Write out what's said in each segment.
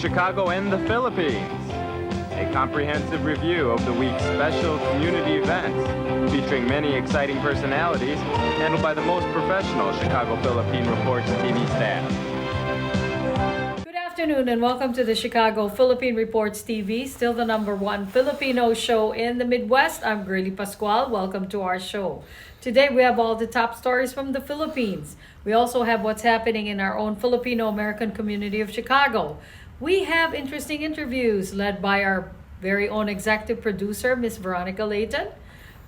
Chicago and the Philippines. A comprehensive review of the week's special community events, featuring many exciting personalities, handled by the most professional Chicago Philippine Reports TV staff. Good afternoon and welcome to the Chicago Philippine Reports TV, still the #1 Filipino show in the Midwest. I'm Girly Pascual. Welcome to our show. Today we have all the top stories from the Philippines. We also have what's happening in our own Filipino-American community of Chicago. We have interesting interviews led by our very own executive producer, Miss Veronica Layton.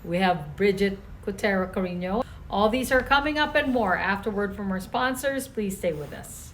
We have Bridget Cotero Carino. All these are coming up and more afterward from our sponsors. Please stay with us.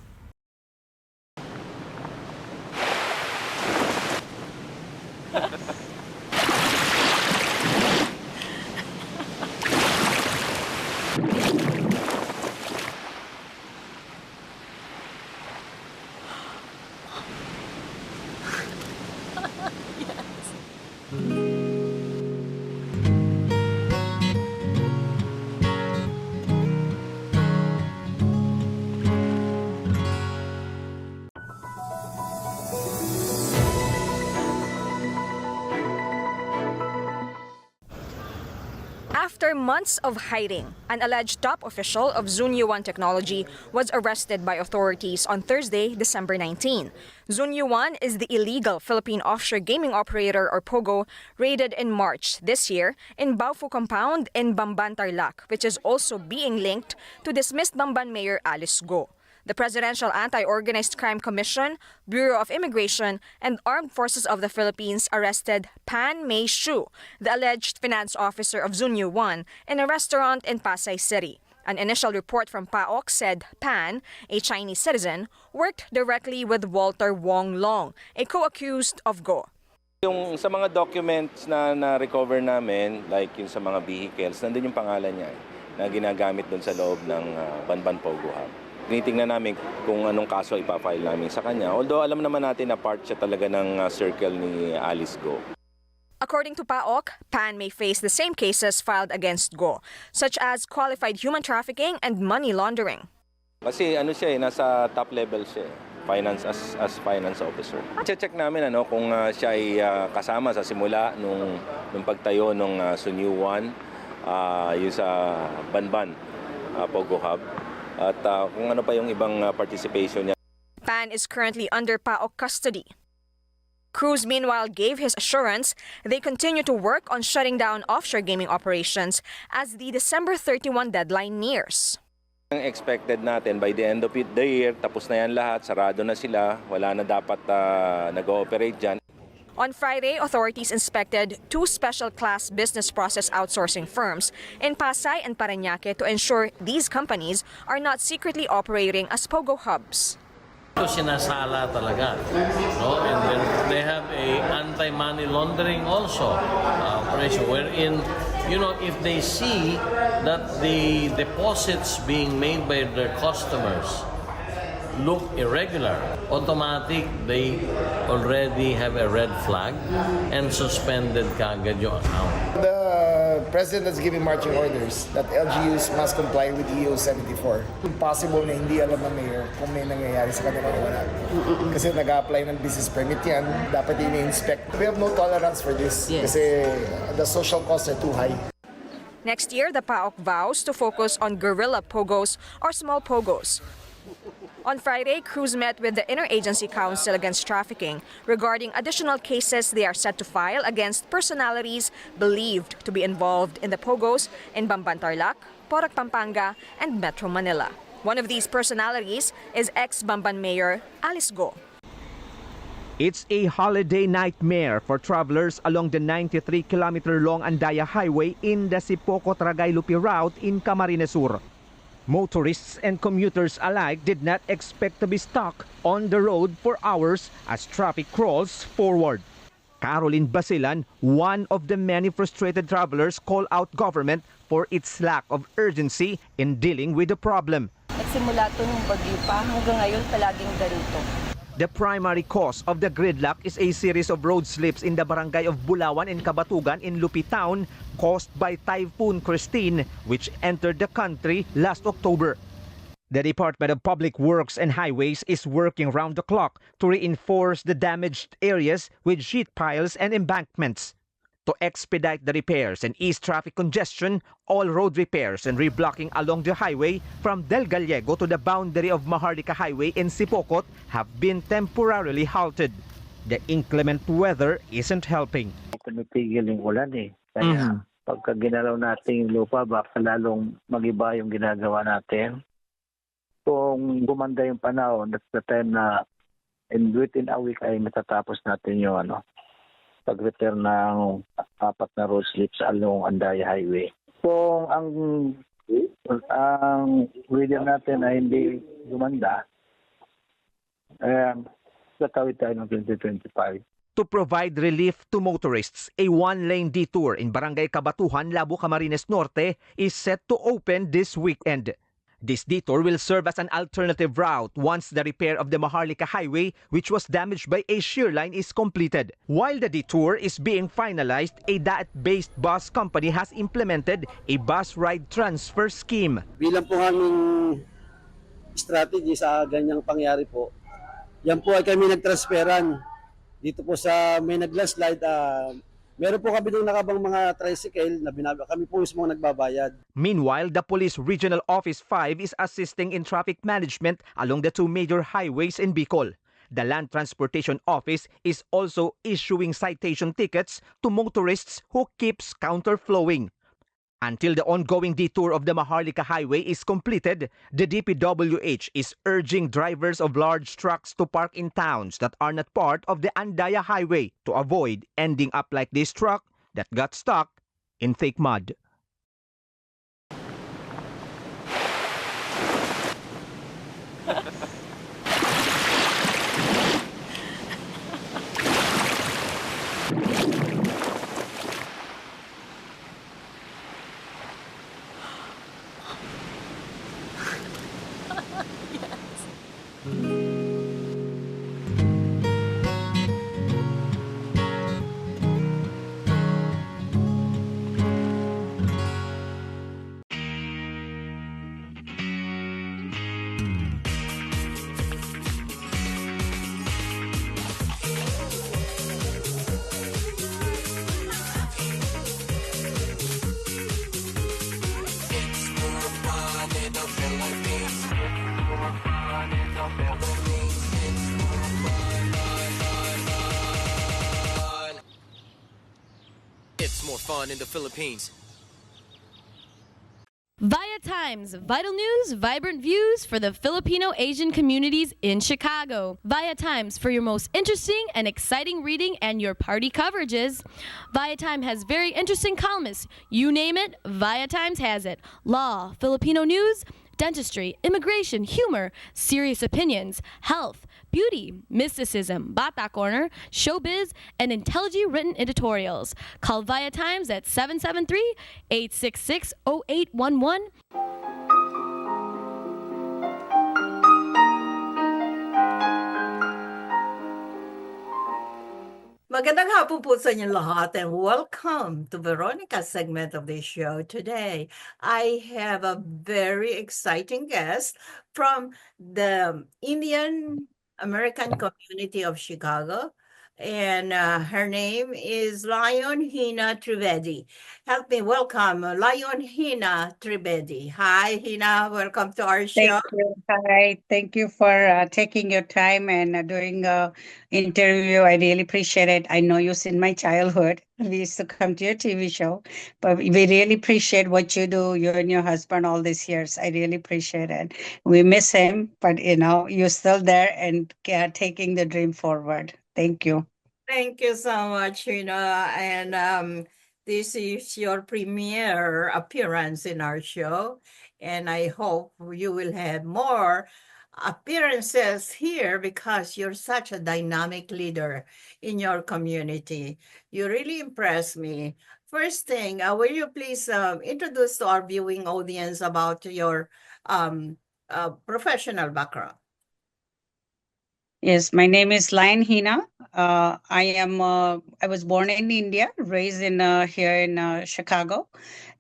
After months of hiding, an alleged top official of Zunyuan Technology was arrested by authorities on Thursday, December 19. Zunyuan is the illegal Philippine offshore gaming operator or POGO raided in March this year in Baofu compound in Bamban, Tarlac, which is also being linked to dismissed Bamban Mayor Alice Go. The Presidential Anti-Organized Crime Commission, Bureau of Immigration, and Armed Forces of the Philippines arrested Pan May Shu, the alleged finance officer of Zunyuan, in a restaurant in Pasay City. An initial report from PAOK said Pan, a Chinese citizen, worked directly with Walter Wong Long, a co-accused of Go. Yung sa mga documents na na-recover namin, like yung sa mga vehicles, nandun yung pangalan niya na ginagamit doon sa loob ng Banban Pogo Hub. Tinitingnan namin kung anong kaso ipafile namin sa kanya. Although alam naman natin na part siya talaga ng circle ni Alice Go. According to PAOK, Pan may face the same cases filed against Go, such as qualified human trafficking and money laundering. Kasi ano siya nasa top level siya, finance as finance officer. Check namin kung siya ay kasama sa simula nung pagtayo nung Zunyuan, yung sa Banban Pogo Hub. At kung ano pa yung ibang participation niya. Pan is currently under PAOK custody. Cruz meanwhile gave his assurance they continue to work on shutting down offshore gaming operations as the December 31 deadline nears. Ang expected natin by the end of the year, tapos na yan lahat, sarado na sila, wala na dapat nag-ooperate dyan. On Friday, authorities inspected 2 special-class business process outsourcing firms in Pasay and Parañaque to ensure these companies are not secretly operating as POGO hubs. Ito sinasala talaga, no? And then they have a anti-money laundering also operation wherein, if they see that the deposits being made by their customers look irregular, automatic they already have a red flag and suspended kaagad yung account. The President has given marching orders that LGUs must comply with EO 74. Impossible na hindi alam ng mayor kung may nangyayari sa kanila o wala. Kasi nag-a-apply ng business permit yan, dapat ini-inspect. We have no tolerance for this kasi the social costs are too high. Next year, the PAOK vows to focus on guerrilla POGOs or small POGOs. On Friday, Cruz met with the Interagency Council Against Trafficking regarding additional cases they are set to file against personalities believed to be involved in the POGOs in Bamban, Tarlac, Porac, Pampanga, and Metro Manila. One of these personalities is ex-Bamban Mayor Alice Go. It's a holiday nightmare for travelers along the 93-kilometer-long Andaya Highway in the Sipoco-Tragay-Lupi route in Camarines Sur. Motorists and commuters alike did not expect to be stuck on the road for hours as traffic crawls forward. Caroline Basilan, one of the many frustrated travelers, called out government for its lack of urgency in dealing with the problem. Nagsimula ito nung bagyo pa, hanggang ngayon palaging ganito. The primary cause of the gridlock is a series of road slips in the barangay of Bulawan and Kabatugan in Lupi Town caused by Typhoon Christine, which entered the country last October. The Department of Public Works and Highways is working round the clock to reinforce the damaged areas with sheet piles and embankments. To expedite the repairs and ease traffic congestion, all road repairs and reblocking along the highway from Del Gallego to the boundary of Maharlika Highway in Sipocot have been temporarily halted. The inclement weather isn't helping. Tumipigil yung ulan eh. Kaya pagka ginalaw natin yung lupa, baka lalong magiba yung ginagawa natin. Kung gumanda yung panahon, that's the time na within a week ay matatapos natin yung pag-repair ng 4 na road slips along Andaya Highway. Kung ang weather natin ay hindi gumanda, tatawid tayo ng 2025. To provide relief to motorists, a one-lane detour in Barangay Kabatuhan, Labo, Camarines Norte is set to open this weekend. This detour will serve as an alternative route once the repair of the Maharlika Highway, which was damaged by a shear line, is completed. While the detour is being finalized, a DAT-based bus company has implemented a bus ride transfer scheme. Bilang po aming strategy sa ganyang pangyari po, yan po ay kami nagtransferan. Dito po sa may nag-landslide, meron po kami nung nakabang mga tricycle na kami po mismo nagbabayad. Meanwhile, the Police Regional Office 5 is assisting in traffic management along the 2 major highways in Bicol. The Land Transportation Office is also issuing citation tickets to motorists who keeps counterflowing. Until the ongoing detour of the Maharlika Highway is completed, the DPWH is urging drivers of large trucks to park in towns that are not part of the Andaya Highway to avoid ending up like this truck that got stuck in thick mud. It's more fun in the Philippines. Via Times, vital news, vibrant views for the Filipino Asian communities in Chicago. Via Times for your most interesting and exciting reading and your party coverages. Via Time has very interesting columnists. You name it, Via Times has it. Law, Filipino news, dentistry, immigration, humor, serious opinions, health, beauty, mysticism, Bata Corner, showbiz, and intelligently written editorials. Call Via Times at 773-866-0811. Magandang hapon po sa inyo lahat and welcome to Veronica's segment of the show today. I have a very exciting guest from the Indian American community of Chicago, and her name is Lion Hina Trivedi. Help me welcome Lion Hina Trivedi. Hi, Hina. Welcome to our show. Thank you. Hi. Thank you for taking your time and doing an interview. I really appreciate it. I know you since my childhood. We used to come to your TV show, but we really appreciate what you do, you and your husband, all these years. I really appreciate it. We miss him, but you're still there and taking the dream forward. Thank you. Thank you so much, and this is your premiere appearance in our show, and I hope you will have more appearances here because you're such a dynamic leader in your community. You really impress me. First thing, will you please introduce to our viewing audience about your professional background? Yes, my name is Lion Hina. I was born in India, raised in here in Chicago,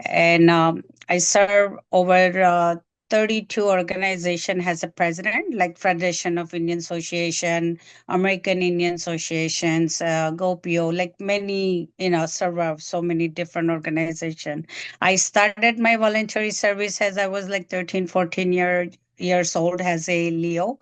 and I serve over 32 organization has a president, like Federation of Indian Association, American Indian Associations, GoPio, like many, serve so many different organizations. I started my voluntary service as I was like 13, 14 years old as a Leo,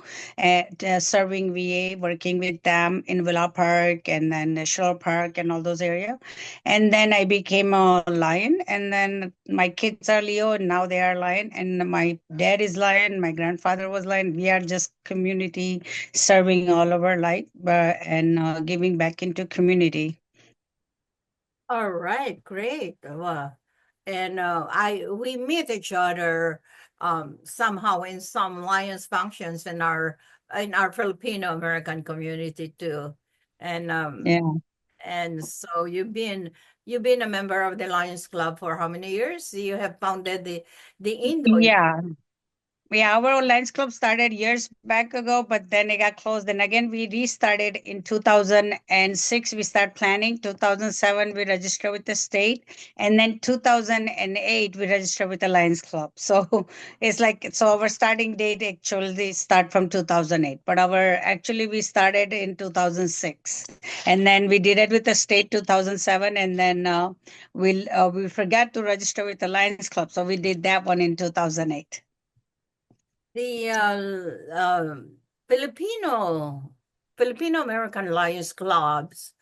serving VA, working with them in Villa Park and then Shore Park and all those areas. And then I became a lion, and then my kids are Leo, and now they are lion, and my dad is lion, my grandfather was lion. We are just community serving all over life, and giving back into community. All right, great. Well, and we meet each other somehow in some Lions functions in our Filipino American community too, and Yeah. and so you've been a member of the Lions Club for how many years? You have founded the Indo. Yeah. Yeah, our Lions Club started years back ago, but then it got closed. And again, we restarted in 2006. We start planning. 2007, we registered with the state. And then 2008, we registered with the Lions Club. So it's like, so our starting date actually start from 2008. But we started in 2006. And then we did it with the state 2007. And then we forgot to register with the Lions Club. So we did that one in 2008. The Filipino American Lions clubs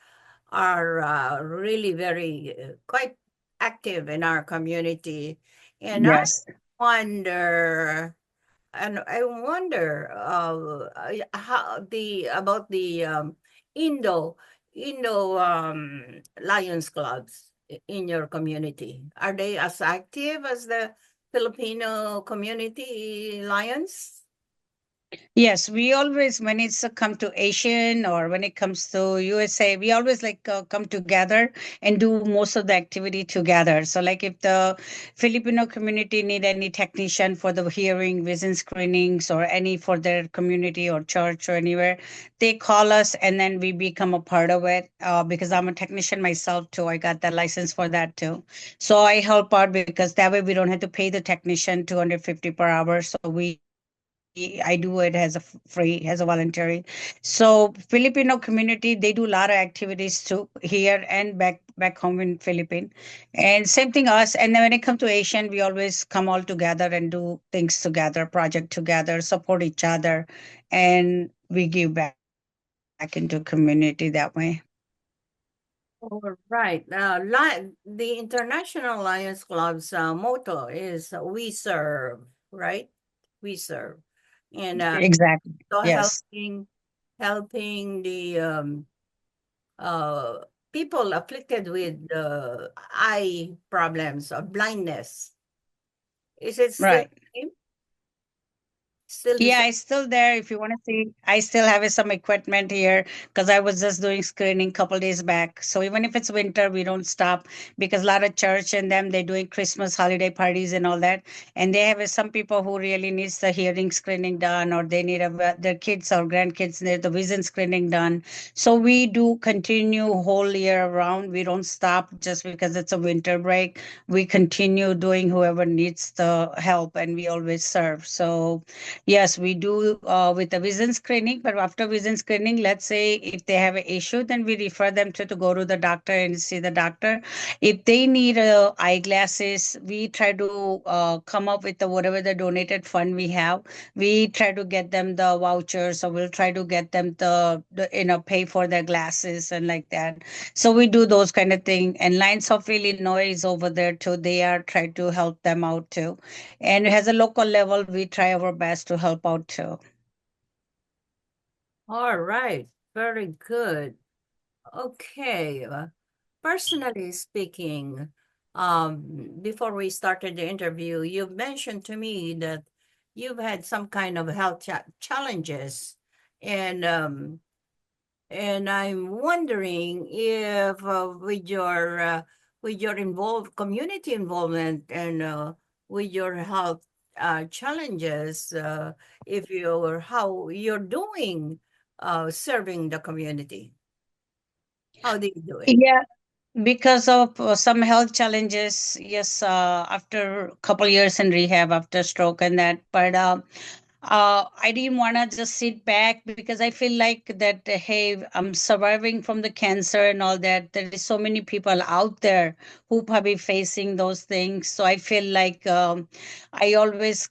are really very quite active in our community, and Yes. I wonder how the about the Indo Lions clubs in your community. Are they as active as the Filipino community lions? Yes, we always, when it's come to Asian or when it comes to USA, we always like come together and do most of the activity together. So, like if the Filipino community need any technician for the hearing, vision screenings, or any for their community or church or anywhere, they call us and then we become a part of it. Because I'm a technician myself too, I got the license for that too. So I help out because that way we don't have to pay the technician 250 per hour. So I do it as a free, as a voluntary. So Filipino community, they do a lot of activities too here and back home in Philippines. And same thing us. And then when it comes to Asian, we always come all together and do things together, project together, support each other, and we give back into community that way. All right. The International Lions Club's motto is "We serve," right? We serve, and Exactly. so Yes. helping the uh, people afflicted with eye problems or blindness. Is it still Right. the same? Still the Yeah, same? it's still there. If you want to see, I still have some equipment here because I was just doing screening couple days back. So even if it's winter, we don't stop because a lot of church and them they're doing Christmas holiday parties and all that, and they have some people who really needs the hearing screening done, or they need their kids or grandkids need the vision screening done. So we do continue whole year round. We don't stop just because it's a winter break. We continue doing whoever needs the help, and we always serve. So yes, we do with the vision screening, but after vision screening, let's say if they have an issue, then we refer them to go to the doctor and see the doctor. If they need eyeglasses, we try to come up with whatever the donated fund we have. We try to get them the vouchers, or we'll try to get them pay for their glasses and like that. So we do those kind of thing. And Lines of Illinois is over there too. They are trying to help them out too. And as a local level, we try our best to help out too. All right. Very good. Okay. Personally speaking, before we started the interview, you mentioned to me that you've had some kind of health challenges, and I'm wondering if with your involved community involvement and with your health challenges, if you're how you're doing serving the community. How do you do it? Yeah. because of some health challenges. Yes, after a couple years in rehab after stroke and that, but I didn't want to just sit back because I feel like that, hey, I'm surviving from the cancer and all that. There is so many people out there who probably facing those things. So I feel like I always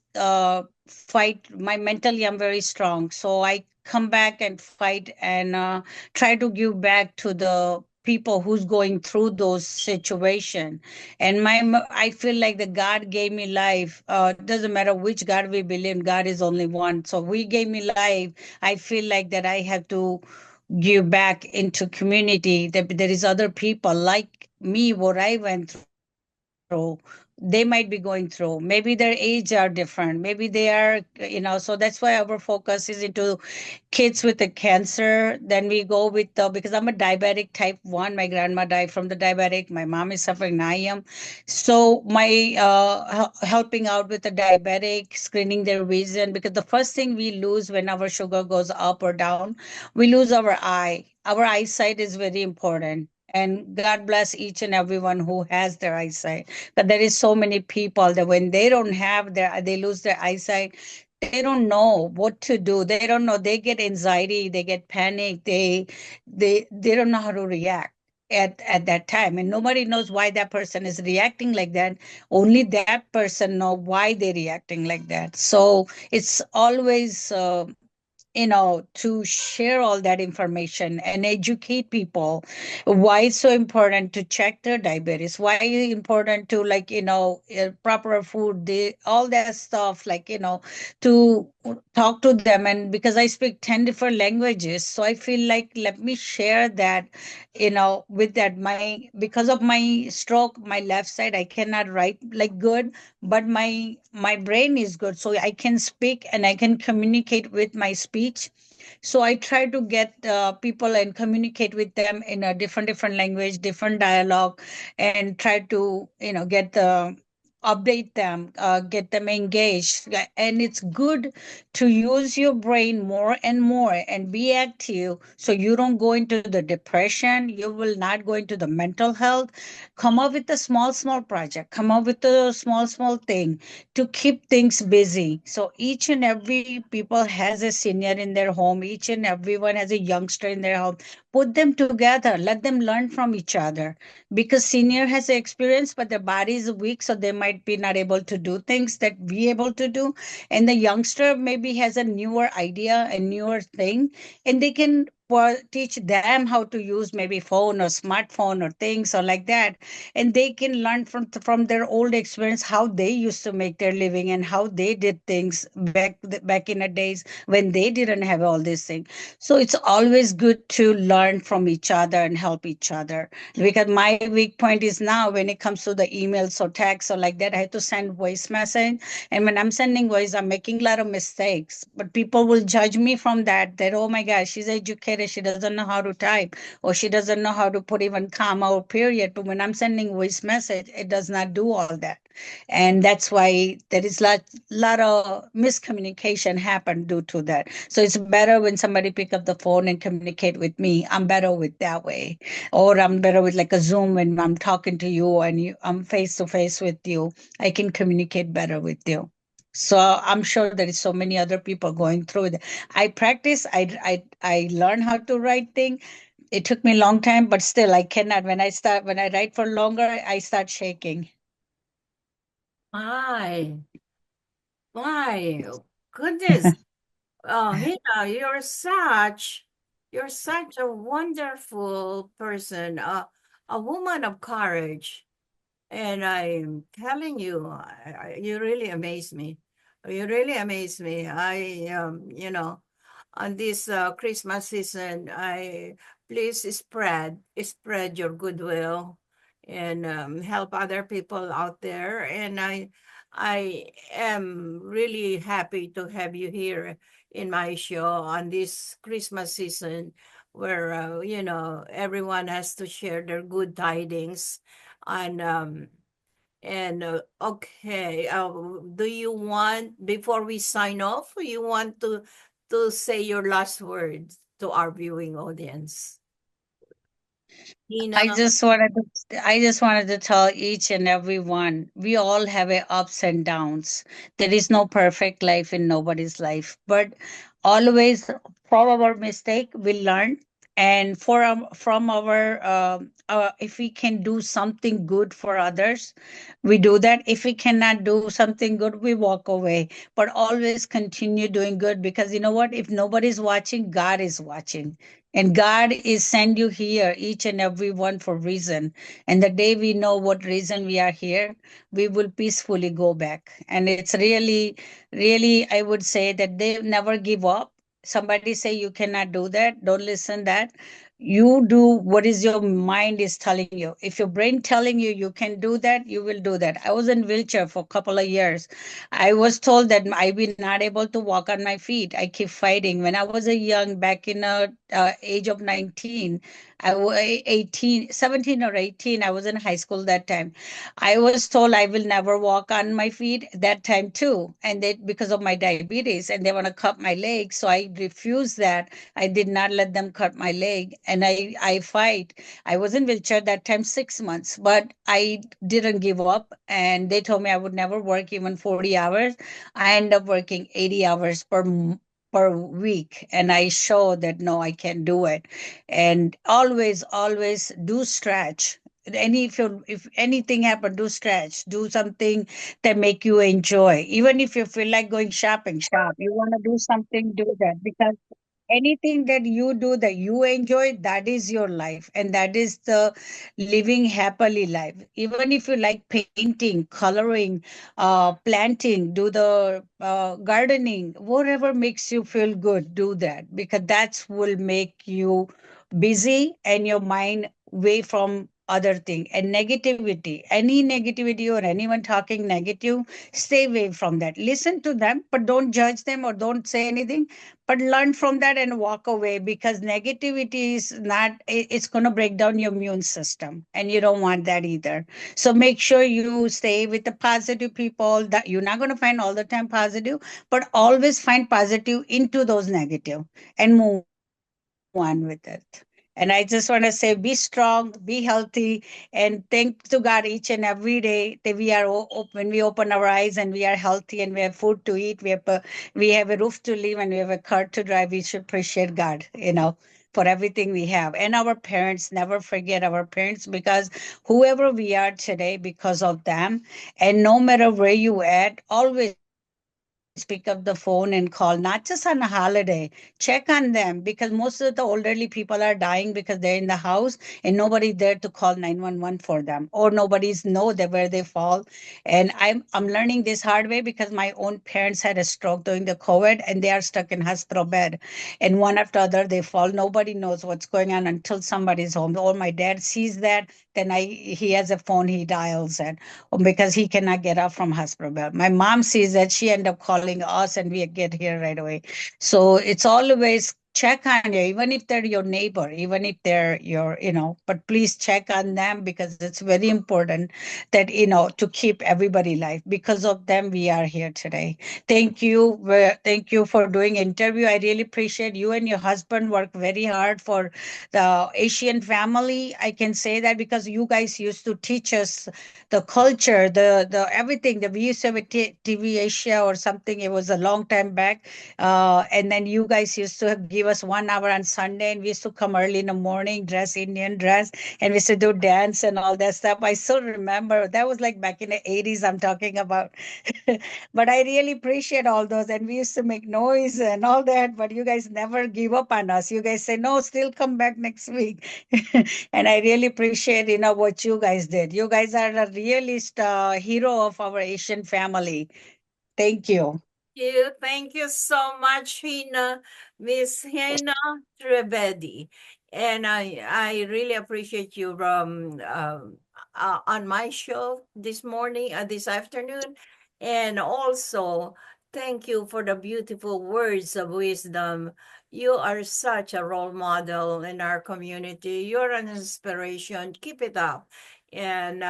fight. My mentally, I'm very strong. So I come back and fight and try to give back to the people who's going through those situation. And I feel like the God gave me life. Doesn't matter which God we believe, God is only one. So we gave me life. I feel like that I have to give back into community. That there is other people like me, what I went through. They might be going through. Maybe their age are different. Maybe they are, so that's why our focus is into kids with the cancer. Then we go with because I'm a diabetic type 1. My grandma died from the diabetic. My mom is suffering. I am. So my helping out with the diabetic, screening their vision, because the first thing we lose when our sugar goes up or down, we lose our eye. Our eyesight is very important. And God bless each and everyone who has their eyesight. But there is so many people that when they don't have they lose their eyesight, they don't know what to do. They don't know. They get anxiety. They get panic. They don't know how to react at that time, and nobody knows why that person is reacting like that. Only that person know why they're reacting like that. So it's always to share all that information and educate people why it's so important to check their diabetes, why it's important to, like, proper food, all that stuff, like, to talk to them. And because I speak 10 different languages, so I feel like let me share that, with that. Because of my stroke, my left side, I cannot write like good, but my brain is good, so I can speak and I can communicate with my speech. So I try to get people and communicate with them in a different language, different dialogue, and try to get the update them, get them engaged. And it's good to use your brain more and more and be active, so you don't go into the depression, you will not go into the mental health. Come up with a small project, come up with a small thing to keep things busy. So each and every people has a senior in their home, each and everyone has a youngster in their home. Put them together, let them learn from each other, because senior has the experience but their body is weak, so they might be not able to do things that we able to do. And the youngster maybe has a newer idea, a newer thing, and they can teach them how to use maybe phone or smartphone or things or like that. And they can learn from their old experience how they used to make their living and how they did things back in the days when they didn't have all these things. So it's always good to learn from each other and help each other, because my weak point is now when it comes to the emails or text or like that, I have to send voice message. And when I'm sending voice, I'm making a lot of mistakes, but people will judge me from that oh my gosh, she's educated, she doesn't know how to type, or she doesn't know how to put even comma or period. But when I'm sending voice message, it does not do all that. And that's why there is lot of miscommunication happen due to that. So it's better when somebody pick up the phone and communicate with me. I'm better with that way. Or I'm better with like a Zoom when I'm talking to you and I'm face to face with you. I can communicate better with you. So I'm sure there is so many other people going through it. I practice. I learn how to write things. It took me a long time, but still I cannot. When I write for longer, I start shaking. My goodness. Hina, you're such a wonderful person, a woman of courage. And I'm telling you, you really amaze me. You really amaze me. On this Christmas season, I please spread your goodwill and help other people out there. And I am really happy to have you here in my show on this Christmas season, where everyone has to share their good tidings. And okay, do you want, before we sign off, you want to say your last words to our viewing audience? Hina. I just wanted to tell each and every one, we all have a ups and downs. There is no perfect life in nobody's life, but always from our mistake we learn, and from our if we can do something good for others, we do that. If we cannot do something good, we walk away. But always continue doing good, because you know what? If nobody's watching, God is watching. And God is send you here, each and every one, for reason. And the day we know what reason we are here, we will peacefully go back. And it's really, really, I would say that they never give up. Somebody say you cannot do that. Don't listen that. You do what is your mind is telling you. If your brain telling you you can do that, you will do that. I was in wheelchair for a couple of years. I was told that I will not able to walk on my feet. I keep fighting. When I was a young, back in a age of 19, I was 18, 17 or 18. I was in high school that time. I was told I will never walk on my feet that time too. And they, because of my diabetes, and they want to cut my leg. So I refused that. I did not let them cut my leg. And I fight. I was in wheelchair that time 6 months, but I didn't give up. And they told me I would never work even 40 hours. I end up working 80 hours per week, and I show that no, I can do it. And always do stretch. Any, if anything happen, do stretch, do something that make you enjoy. Even if you feel like going shopping, shop. You want to do something, do that, because anything that you do that you enjoy, that is your life, and that is the living happily life. Even if you like painting, coloring, planting, do the gardening, whatever makes you feel good, do that, because that's will make you busy and your mind away from other thing. And negativity, any negativity or anyone talking negative, stay away from that. Listen to them, but don't judge them or don't say anything, but learn from that and walk away, because negativity is not, it's going to break down your immune system, and you don't want that either. So make sure you stay with the positive people. That you're not going to find all the time positive, but always find positive into those negative and move on with it. And I just want to say, be strong, be healthy, and thank to God each and every day that we are when we open our eyes and we are healthy and we have food to eat, we have a roof to live, and we have a car to drive. We should appreciate God, for everything we have. And our parents, never forget our parents, because whoever we are today, because of them. And no matter where you at, always pick up the phone and call, not just on a holiday. Check on them, because most of the elderly people are dying because they're in the house and nobody's there to call 911 for them, or nobody's know that where they fall. And I'm learning this hard way, because my own parents had a stroke during the COVID and they are stuck in hospital bed. And one after other they fall. Nobody knows what's going on until somebody's home. Or my dad sees that, then he has a phone, he dials it, because he cannot get up from hospital bed. My mom sees that, she end up calling us, and we get here right away. So it's always check on you, even if they're your neighbor, even if they're your, but please check on them, because it's very important that, to keep everybody alive. Because of them, we are here today. Thank you. Thank you for doing interview. I really appreciate you and your husband work very hard for the Asian family. I can say that because you guys used to teach us the culture, the everything. We used to have a TV Asia or something. It was a long time back. And then you guys used to give us 1 hour on Sunday, and we used to come early in the morning, dress Indian dress, and we used to do dance and all that stuff. I still remember that was like back in the 80s I'm talking about. But I really appreciate all those. And we used to make noise and all that, but you guys never give up on us. You guys say, no, still come back next week. And I really appreciate, what you guys did. You guys are the realist hero of our Asian family. Thank you. Thank you so much, Miss Hina Trivedi. And I really appreciate you on my show this morning, this afternoon. And also, thank you for the beautiful words of wisdom. You are such a role model in our community. You're an inspiration. Keep it up. And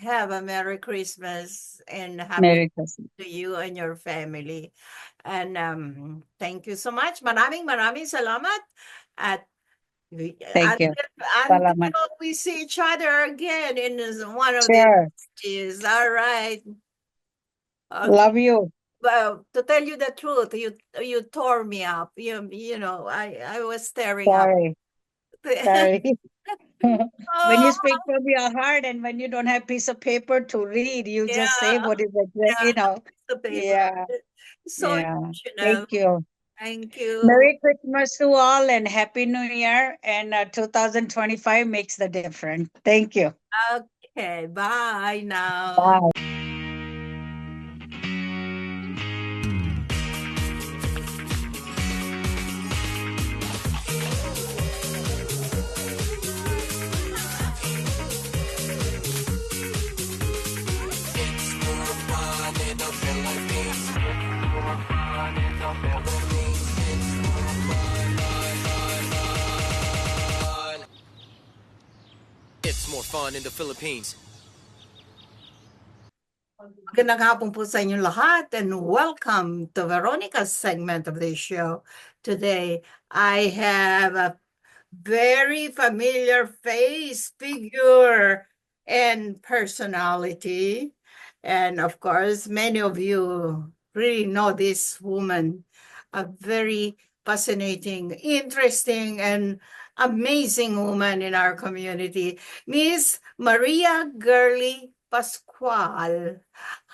have a Merry Christmas and Happy Merry Christmas. to you and your family. And thank you so much. Maraming salamat. At Thank you. Salamat. Until we see each other again in one of these Sure. days. All right. Okay. Love you. Well, to tell you the truth, you tore me up. You know, I was tearing up. Sorry. Sorry. When you Oh, speak from your heart and when you don't have piece of paper to read, you just say yeah, what is yeah, the paper. Yeah. So Yeah. emotional. Thank you. Thank you. Merry Christmas to all and Happy New Year. And 2025 makes the difference. Thank you. Okay, bye now. Bye. It's more fun in the Philippines. Magandang hapon po sa inyong lahat and welcome to Veronica's segment of this show. Today, I have a very familiar face, figure, and personality. And of course, many of you really know this woman, a very fascinating, interesting, and amazing woman in our community, Miss Maria Gurley Pascual.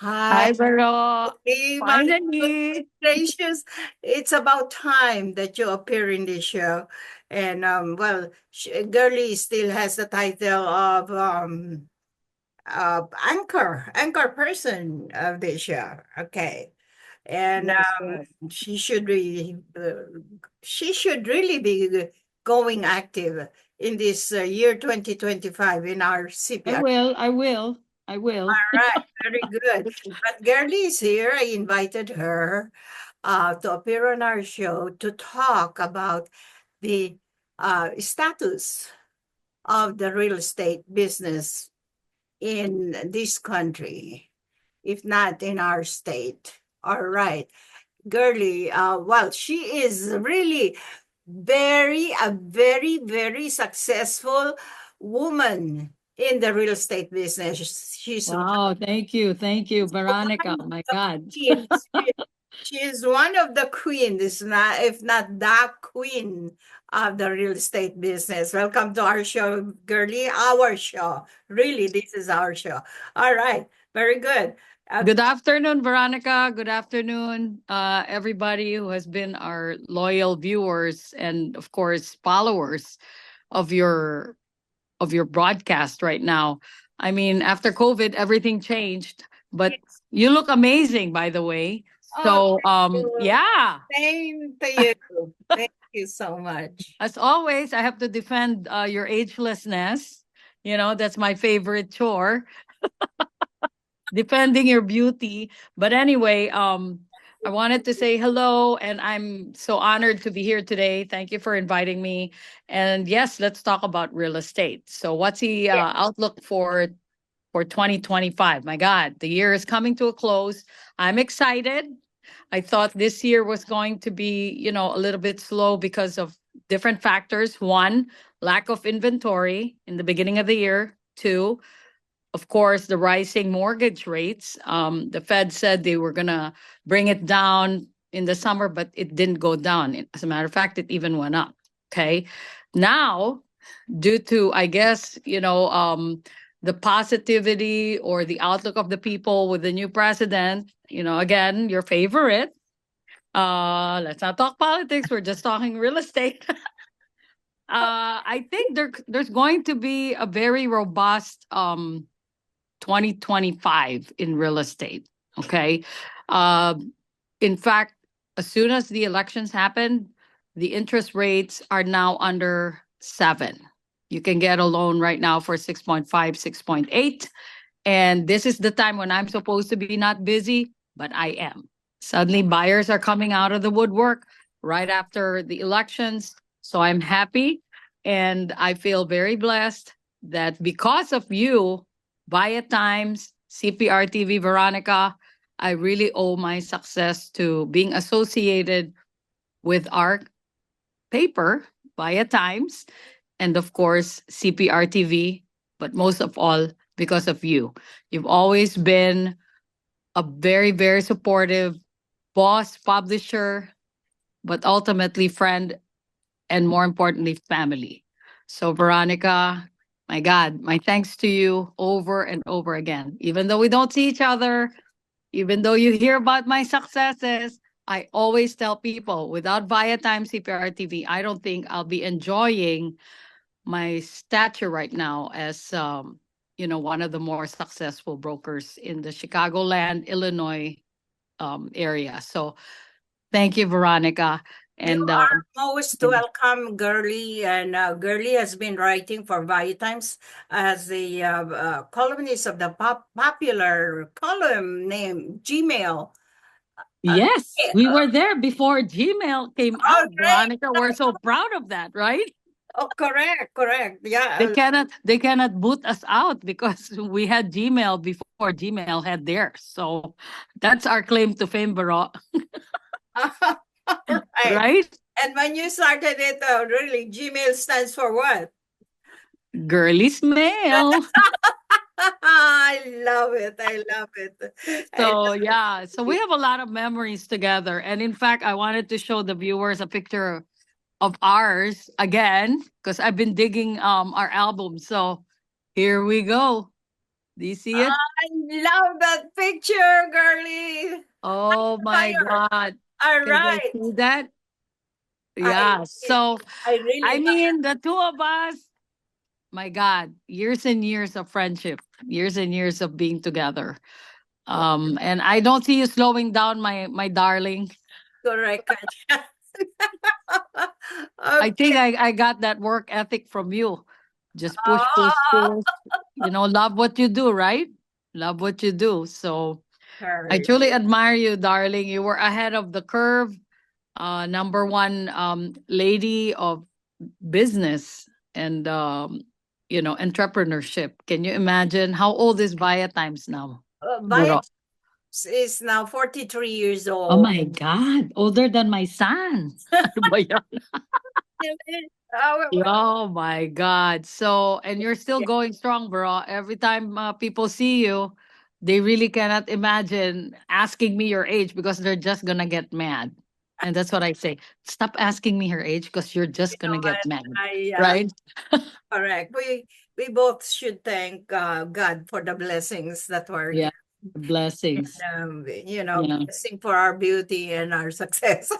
Hi. Hi, Vero. Hey, my Finally. gracious. It's about time that you appear in this show. And well, Gurley still has the title of anchor person of this show. Okay. And Yes, yes. she should really be going active in this year 2025 in our I CPR. will. I will. I will. All right, very good. But Gurley is here. I invited her to appear on our show to talk about the status of the real estate business in this country, if not in our state. All right. Gurley, well, she is really very successful woman in the real estate business. She's Wow. Thank you. Thank you, Veronica. Oh my God. queens. She is one of the queens, if not the queen of the real estate business. Welcome to our show, Girlie. Our show. Really, this is our show. All right. Very good. Good afternoon, Veronica. Good afternoon, everybody who has been our loyal viewers and, of course, followers of your broadcast right now. I mean, after COVID, everything changed, but you look amazing, by the way. Oh, So, yeah. Same to you. Thank you so much. As always, I have to defend your agelessness. You know, that's my favorite chore. Defending your beauty. But anyway, I wanted to say hello, and I'm so honored to be here today. Thank you for inviting me. And yes, let's talk about real estate. So, what's the outlook for 2025? My God, the year is coming to a close. I'm excited. I thought this year was going to be, you know, a little bit slow because of different factors. One, lack of inventory in the beginning of the year. Two, of course, the rising mortgage rates. The Fed said they were going to bring it down in the summer, but it didn't go down. As a matter of fact, it even went up. Okay. Now, due to, I guess, you know, the positivity or the outlook of the people with the new president, you know, again, your favorite. Let's not talk politics. We're just talking real estate. I think there's going to be a very robust 2025 in real estate. Okay. Uh, in fact, as soon as the elections happen, the interest rates are now under 7. You can get a loan right now for 6.5, 6.8. And this is the time when I'm supposed to be not busy, but I am. Suddenly, buyers are coming out of the woodwork right after the elections. So I'm happy. And I feel very blessed that because of you, Via Times, Cprtv, Veronica, I really owe my success to being associated with our paper Via Times, and of course, CPRTV, but most of all, because of you. You've always been a very, very supportive boss, publisher, but ultimately friend, and more importantly, family. So, Veronica, my God, my thanks to you over and over again. Even though we don't see each other, even though you hear about my successes, I always tell people without Viatime CPR TV, I don't think I'll be enjoying my stature right now as one of the more successful brokers in the Chicagoland, Illinois area. So thank you, Veronica. You And are most welcome, Girly. And Girly has been writing for Times as the columnist of the popular column named Gmail. yes, Yeah. we were there before Gmail came out. Correct. Veronica, we're so proud of that, right? Oh, correct. Yeah. They cannot boot us out because we had Gmail before Gmail had theirs. So that's our claim to fame, Baro. Right. Right? And when you started it, really, Gmail stands for what? Girly's mail. I love it. So yeah, so we have a lot of memories together. And in fact, I wanted to show the viewers a picture of ours again because I've been digging our album. So here we go. Do you see it? I love that picture, Girly. Oh my God. All Can you guys right. see that? Yeah. So I really I love mean the two of us, my God, years and years of friendship, years and years of being together. And I don't see you slowing down, my darling. correct. I think I got that work ethic from you. Just push, push, Oh, push. Love what you do, right? Love what you do. So I Correct. truly admire you, darling. You were ahead of the curve. Number one lady of business and entrepreneurship. Can you imagine how old is Via Times now? Bayet is now 43 years Oh old. my God, older than my son. Ano ba yan? Oh my God. So, and you're still going strong, bro. Every time people see you, they really cannot imagine asking me your age because they're just going to get mad. And that's what I say. Stop asking me her age because you're just going to get mad. Right? Correct. We both should thank God for the blessings that were Yeah. given. Blessings. Yeah. Blessing for our beauty and our success.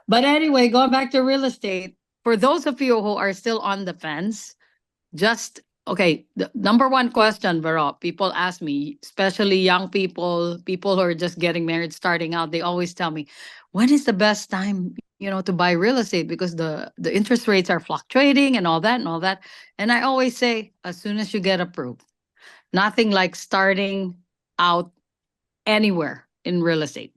But anyway, going back to real estate, for those of you who are still on the fence, just okay. The number one question, Vero, people ask me, especially young people who are just getting married, starting out, they always tell me, when is the best time, to buy real estate because the interest rates are fluctuating and all that and all that. And I always say, as soon as you get approved, nothing like starting out anywhere in real estate.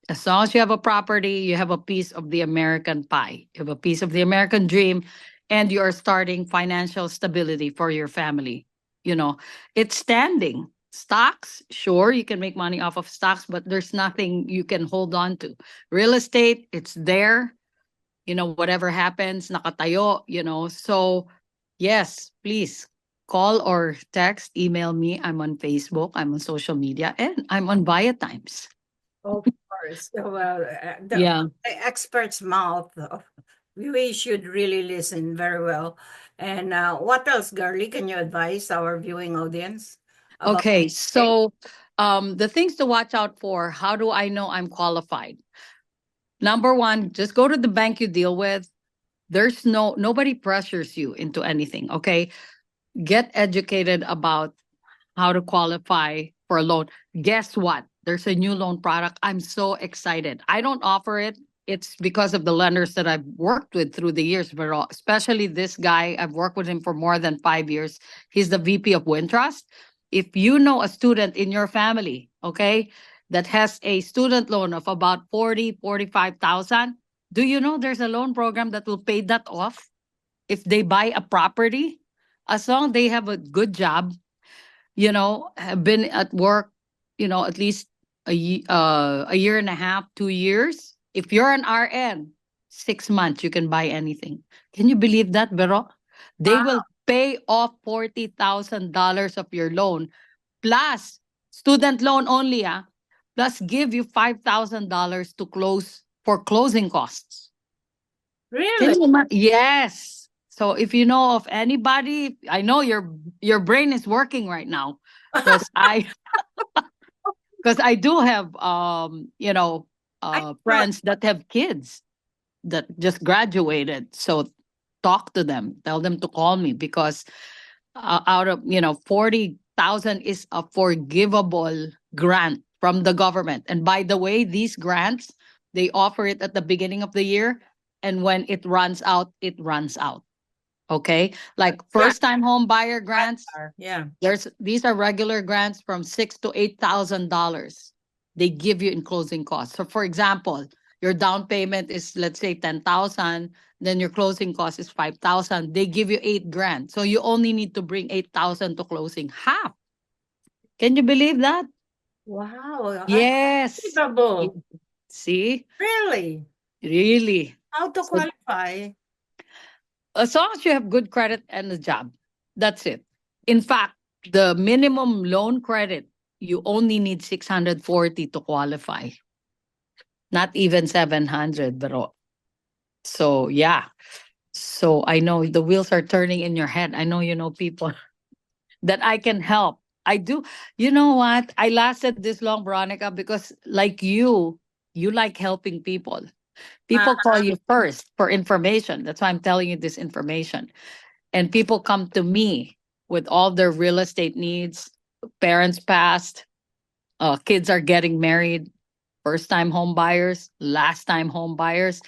As long as you have a property, you have a piece of the American pie, you have a piece of the American dream, and you are starting financial stability for your family. It's standing. Stocks, sure, you can make money off of stocks, but there's nothing you can hold on to. Real estate, it's there. Whatever happens, nakatayo, So, yes, please call or text, email me. I'm on Facebook, I'm on social media, and I'm on Via Times. Of course. Well, Yeah. the expert's mouth, we should really listen very well. And what else, Girly, can you advise our viewing audience about? Okay, so the things to watch out for, how do I know I'm qualified? Number one, just go to the bank you deal with. There's nobody pressures you into anything, okay? Get educated about how to qualify for a loan. Guess what? There's a new loan product. I'm so excited. I don't offer it. It's because of the lenders that I've worked with through the years, but especially this guy. I've worked with him for more than 5 years. He's the VP of Wintrust. If you know a student in your family, okay, that has a student loan of about 45,000, do you know there's a loan program that will pay that off if they buy a property? As long as they have a good job, have been at work, at least a year and a half, 2 years. If you're an RN, 6 months, you can buy anything. Can you believe that, Vero? They will pay off $40,000 of your loan, plus student loan only, plus give you $5,000 to close for closing costs. Really? Yes. So if you know of anybody, I know your brain is working right now because I do have friends that have kids that just graduated. So talk to them, tell them to call me because out of 40,000 is a forgivable grant from the government. And by the way, these grants, they offer it at the beginning of the year, and when it runs out, it runs out. Okay, like first time home buyer grants, Yeah. these are regular grants from $6,000 to $8,000. They give you in closing costs. So for example, your down payment is, let's say, 10,000, then your closing cost is 5,000. They give you $8,000. So you only need to bring 8,000 to closing, half. Can you believe that? Wow. Yes. Unbelievable. See? Really? Really. How to qualify? As long as you have good credit and a job, that's it. In fact, the minimum loan credit, you only need 640 to qualify. Not even 700, bro. So, yeah. So, I know the wheels are turning in your head. I know you know people that I can help. I do. You know what? I lasted this long, Veronica, because like you like helping people. People call you first for information. That's why I'm telling you this information. And people come to me with all their real estate needs. Parents passed, kids are getting married, first time home buyers, last time home buyers.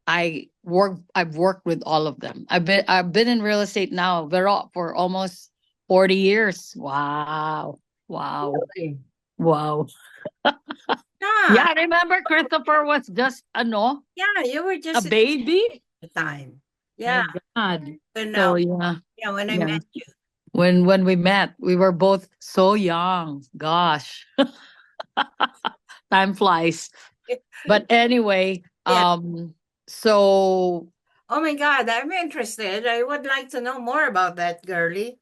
I've worked with all of them. I've been in real estate now for almost 40 years. Wow. Really? Wow. Yeah. Yeah, remember Christopher was just Yeah, you were a just baby? the time. Yeah. My God. When So yeah. when I Yeah. met you. When we met, we were both so young. Gosh. Time flies. But anyway, Yeah. so Oh my God, I'm interested. I would like to know more about that, girlie.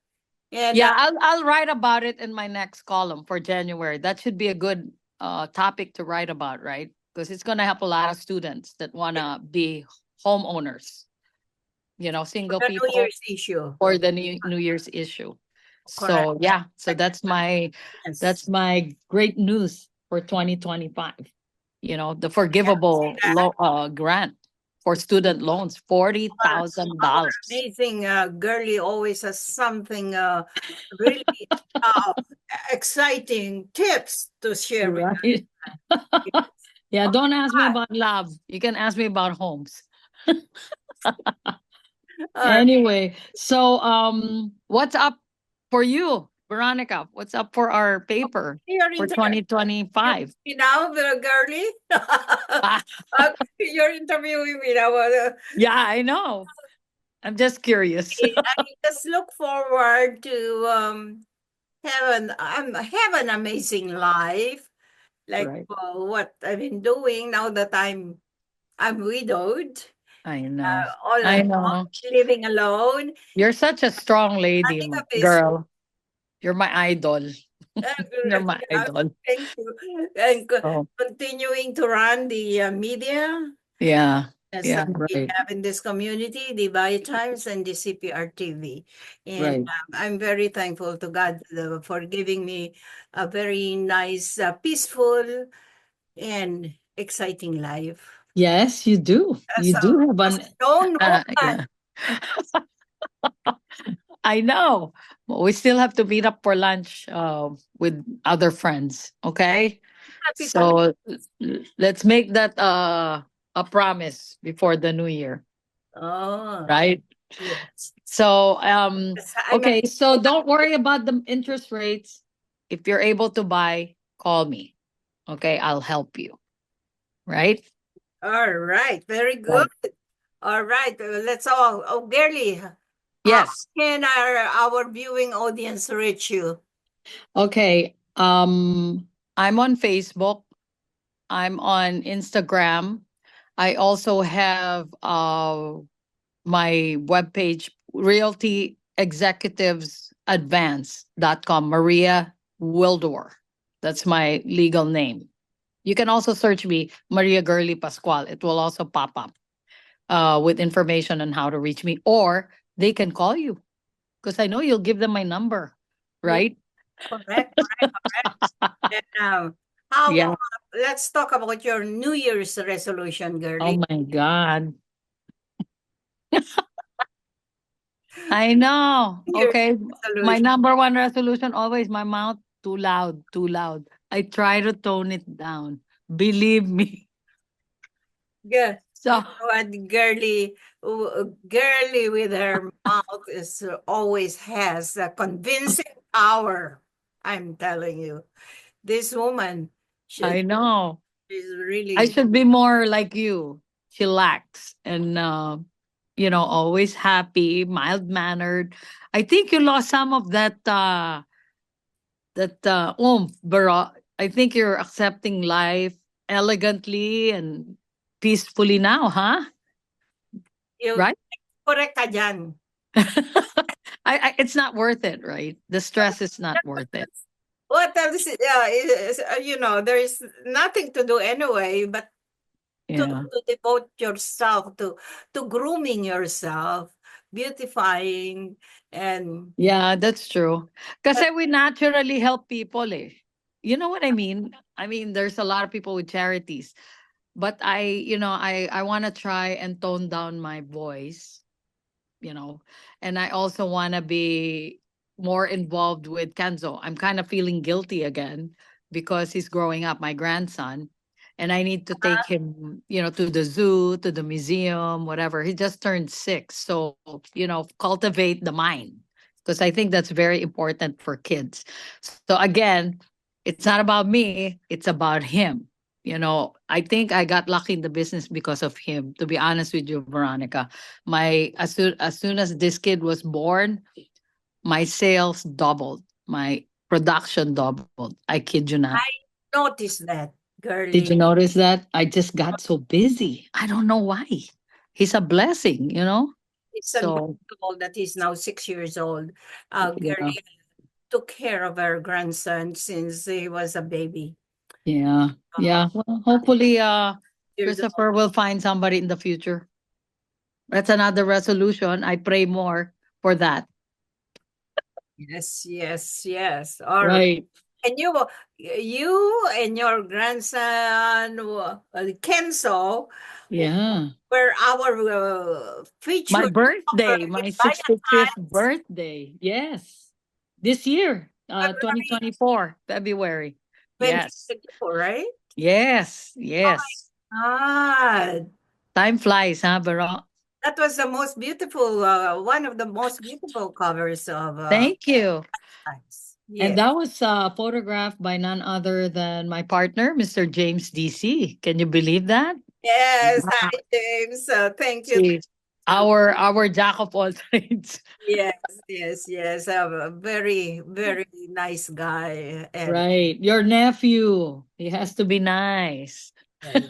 And yeah, I'll write about it in my next column for January. That should be a good topic to write about, right? Because it's gonna help a lot of students that wanna be homeowners, single the New people Year's issue. or the New Year's issue. Correct. So yeah, so that's my Yes. great news for 2025. The forgivable grant for student loans, $40,000. Amazing. Girlie always has something really uh, exciting tips to share with us. Right. Yeah, don't ask me about love. You can ask me about homes. Anyway, so what's up for you, Veronica? What's up for our paper for 2025? Now, the girlie? You're interviewing me now. Yeah, I know. I'm just curious. I just look forward to have an amazing life, like Right. what I've been doing now that I'm widowed. I know. All I alone, know. living alone. You're such a strong lady, Running a girl. You're my idol. You're my Yeah, idol. thank you. And Oh, continuing to run the media yeah. as Yeah, we right. have in this community, the Bio Times and the Cprtv. And Right. I'm very thankful to God for giving me a very nice, peaceful, and exciting life. Yes, you do. As You do have a stone woman. yeah. I know. But we still have to meet up for lunch with other friends. Okay. Happy to So let's make that a promise before the new year. Oh, Right. yes. So Yes, okay, so don't worry about the interest rates. If you're able to buy, call me. Okay, I'll help you. Right? All right, very good. All right, let's all. Oh, Girlie, Yes. can our viewing audience reach you? Okay. I'm on Facebook. I'm on Instagram. I also have my webpage, realtyexecutivesadvance.com, Maria Wildor. That's my legal name. You can also search me, Maria Girly Pascual. It will also pop up with information on how to reach me, or they can call you because I know you'll give them my number, Yeah, right? correct, correct. And how Yeah. let's talk about your New Year's resolution, Oh girly. my God. I know. New Year's Okay. My resolution. number one resolution always my mouth too loud, too loud. I try to tone it down. Believe me. Yeah, you So know what, girly with her mouth is always has a convincing power. I'm telling you, this woman, I she, know. she's I really should be more like you. Chillax and always happy, mild mannered. I think you lost some of that oomph, Baro. I think you're accepting life elegantly and peacefully now, huh? you Right? correct ka dyan. It's not worth it, right? The stress is not worth it. What else? There is nothing to do anyway, but Yeah. to devote yourself to grooming yourself, beautifying, and Yeah, that's true. Kasi we naturally help people eh. You know what I mean? I mean, there's a lot of people with charities, but I want to try and tone down my voice, you know, and I also want to be more involved with Kenzo. I'm kind of feeling guilty again because he's growing up, my grandson, and I need to take him, to the zoo, to the museum, whatever. He just turned 6, so cultivate the mind because I think that's very important for kids. So again, it's not about me; it's about him. I think I got lucky in the business because of him. To be honest with you, Veronica, my as soon as this kid was born, my sales doubled, my production doubled. I kid you not. I noticed that, Did you girly. notice that? I just got so busy. I don't know why. He's a blessing. It's So unbelievable that he's now 6 years old. yeah, Girly took care of her grandson since he was a baby. yeah, Uh, yeah. Well, hopefully, years old. Christopher will find somebody in the future. That's another resolution. I pray more for that. Yes, yes, yes. All right. Right. And you and your grandson, Kenzo, Yeah. were our My featured cover birthday, in my Vaya 65th Times, birthday. Yes. This year, February 2024, February. Yes. 2024, right? Yes. Oh Yes. my God. Time flies, huh, Baro? That was the most beautiful, one of the most beautiful covers of Thank you. Times. And Yeah. that was photographed by none other than my partner, Mr. James DC. Can you believe that? Yes. Wow. Hi, James. Thank you. See, To, our jack of all trades. yes, yes, yes. A very, very nice guy. And Right. Your nephew. He has to be nice. yeah.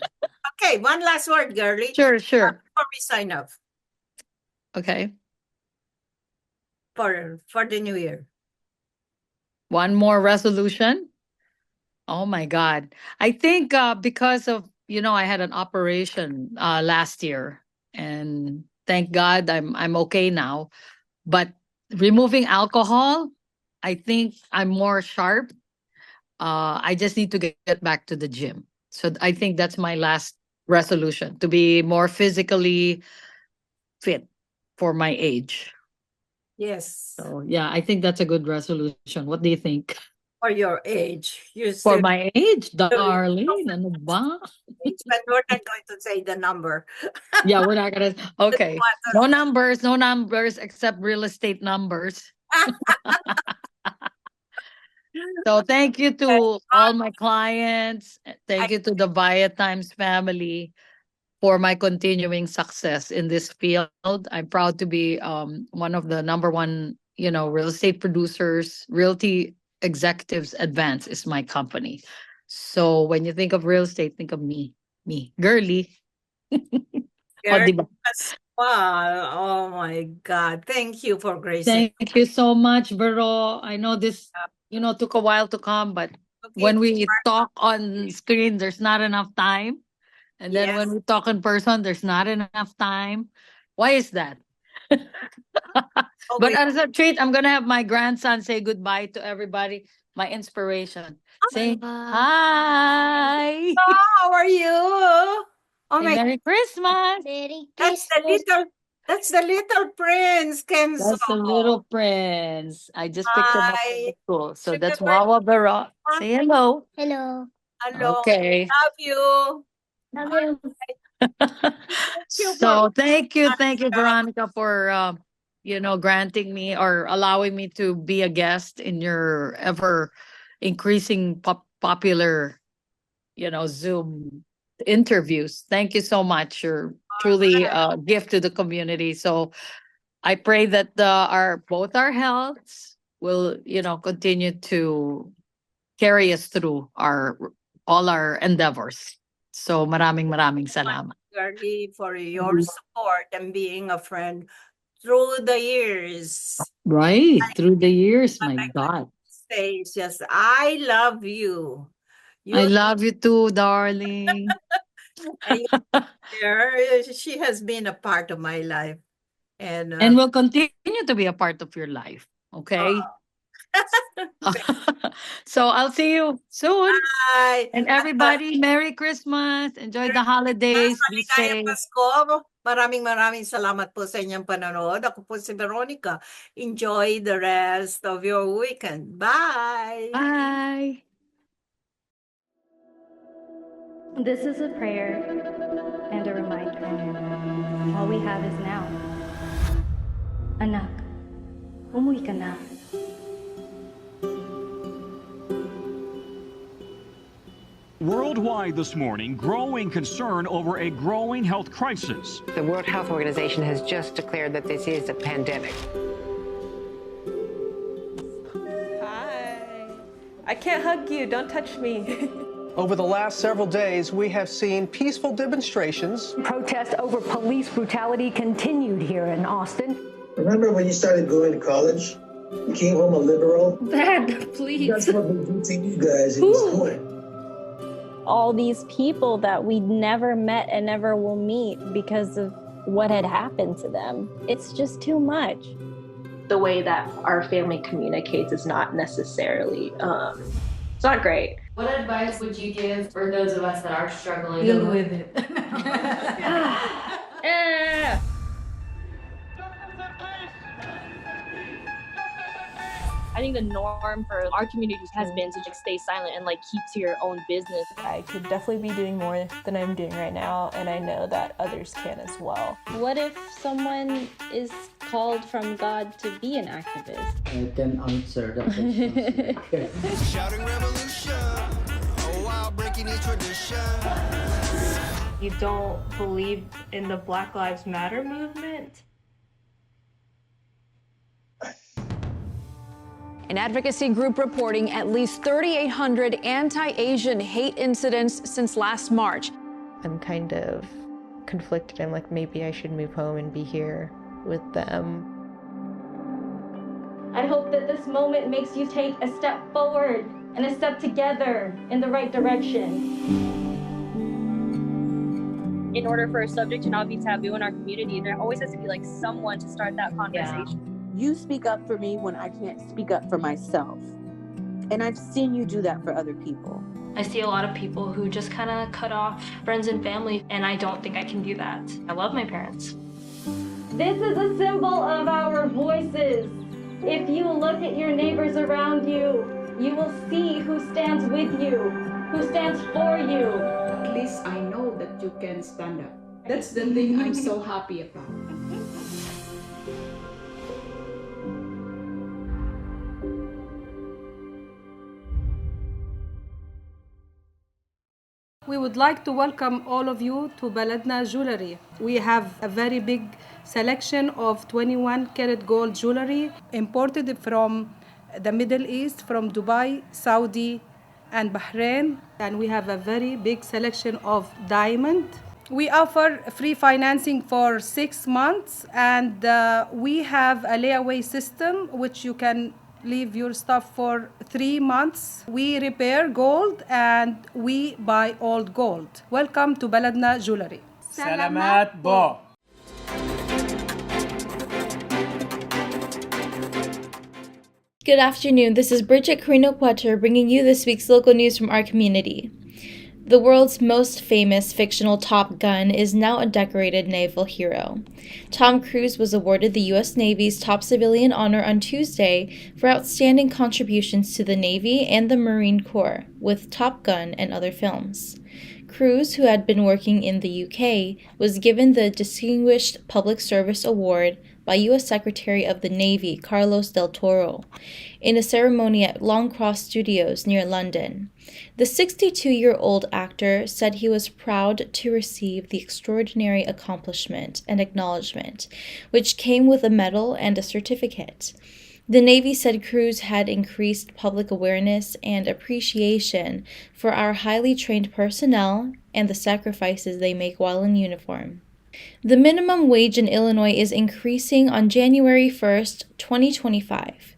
Okay, one last word, girly, Sure, sure. before we sign off Okay. for the new year. One more resolution. Oh my God. I think because of, I had an operation last year and thank God I'm okay now. But removing alcohol, I think I'm more sharp. I just need to get back to the gym. So I think that's my last resolution to be more physically fit for my age. Yes, So yeah, I think that's a good resolution. What do you think? for your age. You For still my age, really darling, ano ba? age, but we're not going to say the number. Yeah, we're not gonna. Okay, no numbers except real estate numbers. So thank you to all my clients. I, Thank you to the Via Times family for my continuing success in this field. I'm proud to be one of the number one, real estate producers. Realty Executives Advance is my company. So when you think of real estate, think of me, girly. O, di ba? Wow. Oh my God. Thank you for gracing. Thank you so much, Vero. I know this, took a while to come, but when we talk on screen, there's not enough time. And then when we talk in person, there's not enough time. Why is that? But as a treat, I'm gonna have my grandson say goodbye to everybody. My inspiration. Say hi. How are you? Oh Say my Merry Christmas. Merry That's the little prince, Kenzo. That's the little prince. I just picked him up from Hi. the school. So that's Remember- Wawa Vera. Say hello. Hello. Hello. Okay. Love you. Love you. So thank you, Veronica, for granting me or allowing me to be a guest in your ever increasing popular, Zoom interviews. Thank you so much. You're truly a gift to the community. So I pray that both our healths will, continue to carry us through all our endeavors. So maraming salamat. Girlie, for your support and being a friend through the years. Right, through the years, my God. Say just, I love you. I love you too, darling. She has been a part of my life. And will continue to be a part of your life. Okay. So I'll see you soon. Bye. And everybody, Merry Christmas. Enjoy the holidays. Be Maligayang safe. Pasko. Maraming salamat po sa inyong panonood. Ako po si Veronica. Enjoy the rest of your weekend. Bye. Bye. This is a prayer and a reminder. All we have is now. Anak, umuwi ka na. Worldwide this morning, growing concern over a growing health crisis. The World Health Organization has just declared that this is a pandemic. Hi. I can't hug you. Don't touch me. Over the last several days, we have seen peaceful demonstrations. Protests over police brutality continued here in Austin. Remember when you started going to college? You came home a liberal? Dad, please. That's what we do to you guys in this court. All these people that we never met and never will meet because of what had happened to them. It's just too much. The way that our family communicates is not necessarily, it's not great. What advice would you give for those of us that are struggling? Deal with it. Yeah. I think the norm for our communities has been to just stay silent and keep to your own business. I could definitely be doing more than I'm doing right now, and I know that others can as well. What if someone is called from God to be an activist? I can answer that question. Shouting revolution, oh wow, breaking each tradition. You don't believe in the Black Lives Matter movement? An advocacy group reporting at least 3,800 anti-Asian hate incidents since last March. I'm kind of conflicted. I'm like, maybe I should move home and be here with them. I hope that this moment makes you take a step forward and a step together in the right direction. In order for a subject to not be taboo in our community, there always has to be someone to start that conversation. Yeah. You speak up for me when I can't speak up for myself. And I've seen you do that for other people. I see a lot of people who just kind of cut off friends and family, and I don't think I can do that. I love my parents. This is a symbol of our voices. If you look at your neighbors around you, you will see who stands with you, who stands for you. At least I know that you can stand up. That's the thing I'm so happy about. We would like to welcome all of you to Baladna Jewelry. We have a very big selection of 21 karat gold jewelry imported from the Middle East, from Dubai, Saudi, and Bahrain. And we have a very big selection of diamond We offer free financing for 6 months, and we have a layaway system which you can leave your stuff for 3 months. We repair gold and we buy old gold. Welcome to Baladna Jewelry. Salamat po. Good afternoon. This is Bridget Carino-Poiter bringing you this week's local news from our community. The world's most famous fictional Top Gun is now a decorated naval hero. Tom Cruise was awarded the U.S. Navy's top civilian honor on Tuesday for outstanding contributions to the Navy and the Marine Corps with Top Gun and other films. Cruise, who had been working in the UK, was given the Distinguished Public Service Award by U.S. Secretary of the Navy Carlos del Toro in a ceremony at Longcross Studios near London. The 62-year-old actor said he was proud to receive the extraordinary accomplishment and acknowledgement, which came with a medal and a certificate. The Navy said Cruise had increased public awareness and appreciation for our highly trained personnel and the sacrifices they make while in uniform. The minimum wage in Illinois is increasing on January 1st, 2025.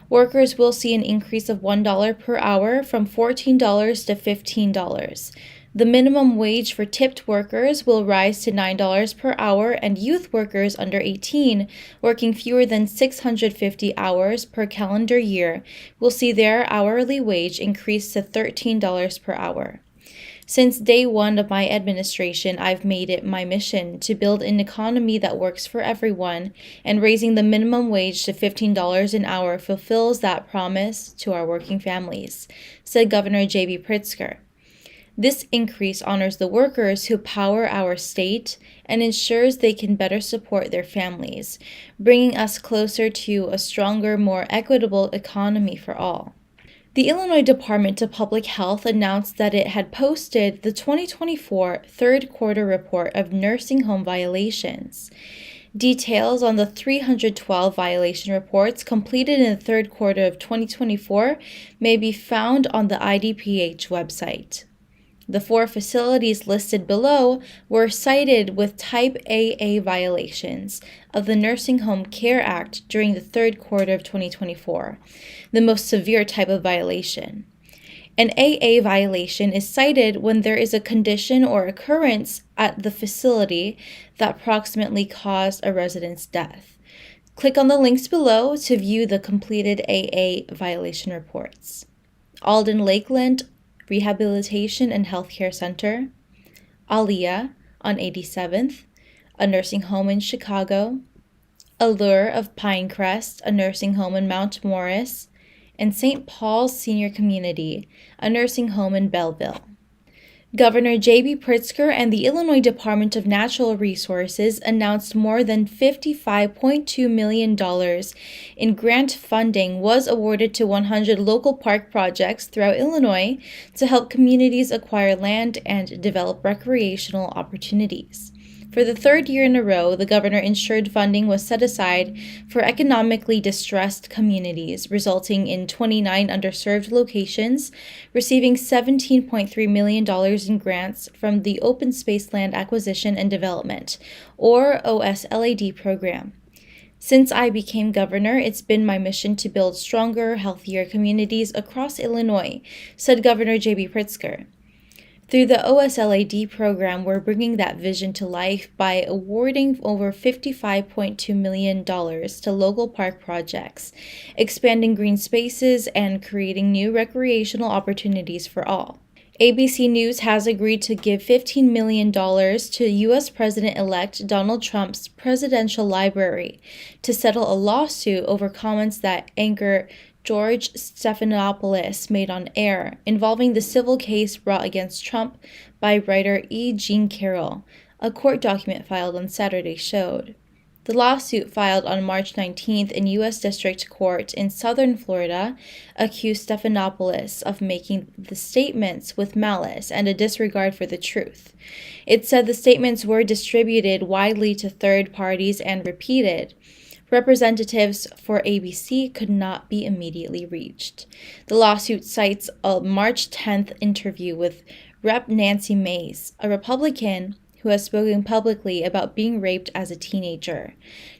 Workers will see an increase of $1 per hour from $14 to $15. The minimum wage for tipped workers will rise to $9 per hour, and youth workers under 18 working fewer than 650 hours per calendar year will see their hourly wage increase to $13 per hour. Since day one of my administration, I've made it my mission to build an economy that works for everyone, and raising the minimum wage to $15 an hour fulfills that promise to our working families, said Governor J.B. Pritzker. This increase honors the workers who power our state and ensures they can better support their families, bringing us closer to a stronger, more equitable economy for all. The Illinois Department of Public Health announced that it had posted the 2024 third quarter report of nursing home violations. Details on the 312 violation reports completed in the third quarter of 2024 may be found on the IDPH website. The 4 facilities listed below were cited with Type AA violations of the Nursing Home Care Act during the third quarter of 2024, the most severe type of violation. An AA violation is cited when there is a condition or occurrence at the facility that proximately caused a resident's death. Click on the links below to view the completed AA violation reports. Alden Lakeland Rehabilitation and Healthcare Center, Aliyah on 87th, a nursing home in Chicago, Allure of Pinecrest, a nursing home in Mount Morris, and St. Paul's Senior Community, a nursing home in Belleville. Governor J.B. Pritzker and the Illinois Department of Natural Resources announced more than $55.2 million in grant funding was awarded to 100 local park projects throughout Illinois to help communities acquire land and develop recreational opportunities. For the third year in a row, the governor ensured funding was set aside for economically distressed communities, resulting in 29 underserved locations receiving $17.3 million in grants from the Open Space Land Acquisition and Development, or OSLAD program. Since I became governor, it's been my mission to build stronger, healthier communities across Illinois, said Governor J.B. Pritzker. Through the OSLAD program, we're bringing that vision to life by awarding over $55.2 million to local park projects, expanding green spaces, and creating new recreational opportunities for all. ABC News has agreed to give $15 million to U.S. President-elect Donald Trump's presidential library to settle a lawsuit over comments that anchor George Stephanopoulos made on air, involving the civil case brought against Trump by writer E. Jean Carroll, a court document filed on Saturday showed. The lawsuit filed on March 19th in U.S. District Court in southern Florida accused Stephanopoulos of making the statements with malice and a disregard for the truth. It said the statements were distributed widely to third parties and repeated. Representatives for ABC could not be immediately reached. The lawsuit cites a March 10th interview with Rep. Nancy Mace, a Republican who has spoken publicly about being raped as a teenager.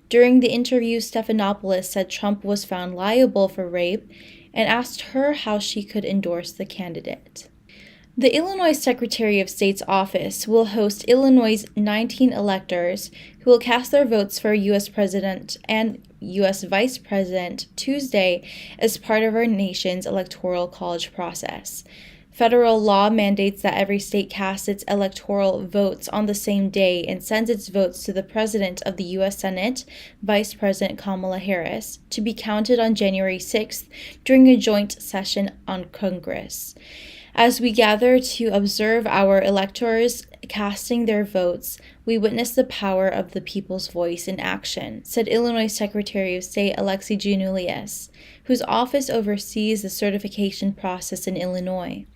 During the interview, Stephanopoulos said Trump was found liable for rape and asked her how she could endorse the candidate. The Illinois Secretary of State's office will host Illinois' 19 electors who will cast their votes for U.S. President and U.S. Vice President Tuesday as part of our nation's electoral college process. Federal law mandates that every state casts its electoral votes on the same day and sends its votes to the President of the U.S. Senate, Vice President Kamala Harris, to be counted on January 6th during a joint session on Congress. As we gather to observe our electors casting their votes, we witness the power of the people's voice in action, said Illinois Secretary of State Alexi Giannoulias, whose office oversees the certification process in Illinois.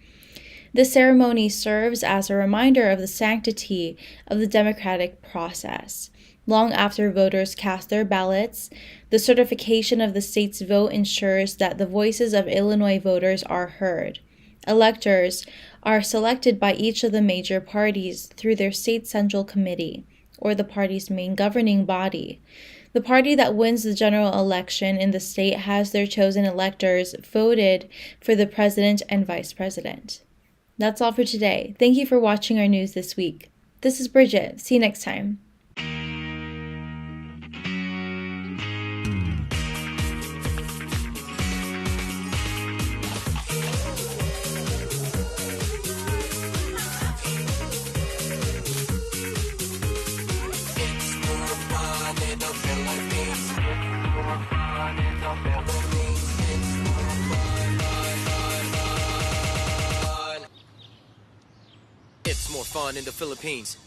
The ceremony serves as a reminder of the sanctity of the democratic process. Long after voters cast their ballots, the certification of the state's vote ensures that the voices of Illinois voters are heard. Electors are selected by each of the major parties through their state central committee, or the party's main governing body. The party that wins the general election in the state has their chosen electors voted for the president and vice president. That's all for today. Thank you for watching our news this week. This is Bridget. See you next time. It's more fun in the Philippines.